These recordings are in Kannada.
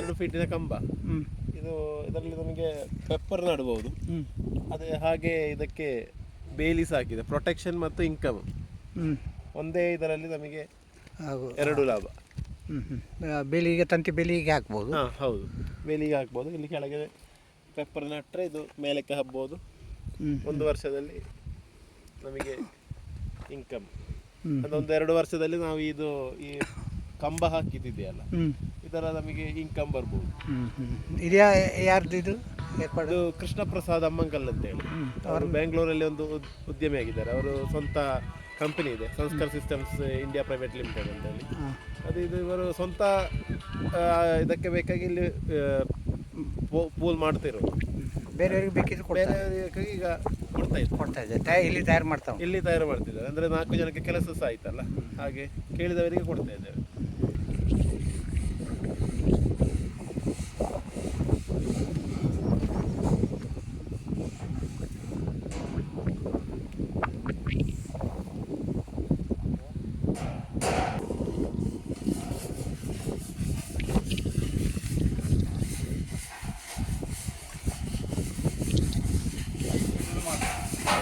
2 ಫೀಟಿನ ಕಂಬ. ಇದರಲ್ಲಿ ನಮಗೆ ಪೆಪ್ಪರ್ ನಡಬಹುದು. ಅದೇ ಹಾಗೆ ಇದಕ್ಕೆ ಬೇಲಿ ಸಾಕಿದೆ, ಪ್ರೊಟೆಕ್ಷನ್ ಮತ್ತು ಇನ್ಕಮ್ ಒಂದೇ ಇದರಲ್ಲಿ ನಮಗೆ 2 ಲಾಭ. ಬೇಲಿಗೆ ತಂತಿ ಬೇಲಿಗೆ ಹಾಕ್ಬೋದು. ಹೌದು, ಬೇಲಿಗೆ ಹಾಕ್ಬೋದು. ಇಲ್ಲಿ ಕೆಳಗೆ ಪೆಪ್ಪರ್ ನಟ್ಟರೆ ಇದು ಮೇಲಕ್ಕೆ ಹಬ್ಬೋದು. 1 ವರ್ಷದಲ್ಲಿ ನಮಗೆ ಇನ್ಕಮ್. ಅದೊಂದು 2 ವರ್ಷದಲ್ಲಿ ನಾವು ಇದು ಈ ಕಂಬ ಹಾಕಿದ್ದಿದೆಯಲ್ಲ, ಇದರ ನಮಗೆ ಇನ್ಕಮ್ ಬರ್ಬೋದು. ಇದು ಯಾರ್ದು ಇದು ಇದು ಕೃಷ್ಣ ಪ್ರಸಾದ್ ಅಮ್ಮಂಕಲ್ ಅಂತ ಹೇಳಿ, ಅವರು ಬೆಂಗಳೂರಲ್ಲಿ ಒಂದು ಉದ್ಯಮಿ ಆಗಿದ್ದಾರೆ. ಅವರು ಸ್ವಂತ ಕಂಪನಿ ಇದೆ, ಸಂಸ್ಕಾರ ಸಿಸ್ಟಮ್ಸ್ ಇಂಡಿಯಾ ಪ್ರೈವೇಟ್ ಲಿಮಿಟೆಡ್ ಅಂತ ಹೇಳಿ. ಇದು ಇವರು ಸ್ವಂತ ಇದಕ್ಕೆ ಬೇಕಾಗಿ ಇಲ್ಲಿ ಪೂಲ್ ಮಾಡ್ತಿರೋದು. ಬೇರೆಯವ್ರಿಗೆ ಬೇಕಿದ್ರೆ ಬೇರೆಯವರಿಗೆ ಈಗ ಕೊಡ್ತಾ ಇದೆ. ಇಲ್ಲಿ ತಯಾರು ಮಾಡ್ತಿದ್ದಾರೆ. ಅಂದರೆ 4 ಜನಕ್ಕೆ ಕೆಲಸ ಸಹ ಆಯ್ತಲ್ಲ, ಹಾಗೆ ಕೇಳಿದವರಿಗೆ ಕೊಡ್ತಾ ಇದ್ದೇವೆ.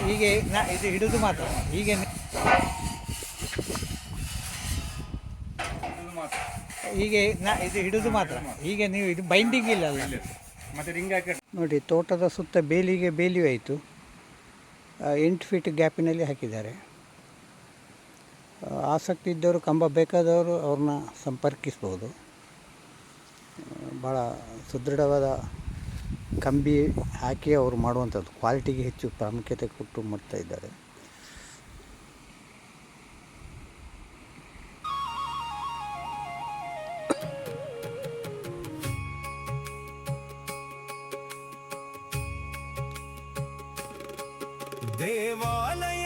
ಹೀಗೆ ಇದು ಹಿಡಿದು ಮಾತ್ರ ಹೀಗೆ ಇದು ಹಿಡಿದು ಮಾತ್ರ. ಹೀಗೆ ನೀವು ಇದು ಬೈಂಡಿಂಗ್ ಇಲ್ಲ ಅಲ್ಲ, ಮತ್ತೆ ರಿಂಗ್ ಹಾಕಿ ನೋಡಿ. ತೋಟದ ಸುತ್ತ ಬೇಲಿಯೂ ಆಯಿತು. 8 ಫೀಟ್ ಗ್ಯಾಪಿನಲ್ಲಿ ಹಾಕಿದ್ದಾರೆ. ಆಸಕ್ತಿ ಇದ್ದವರು, ಕಂಬ ಬೇಕಾದವರು ಅವ್ರನ್ನ ಸಂಪರ್ಕಿಸ್ಬೋದು. ಭಾಳ ಸುದೃಢವಾದ ಕಂಬಿ ಹಾಕಿ ಅವರು ಮಾಡುವಂಥದ್ದು. ಕ್ವಾಲಿಟಿಗೆ ಹೆಚ್ಚು ಪ್ರಾಮುಖ್ಯತೆ ಕೊಟ್ಟು ಮಾಡ್ತಾ ಇದ್ದಾರೆ. ದೇವಾಲಯ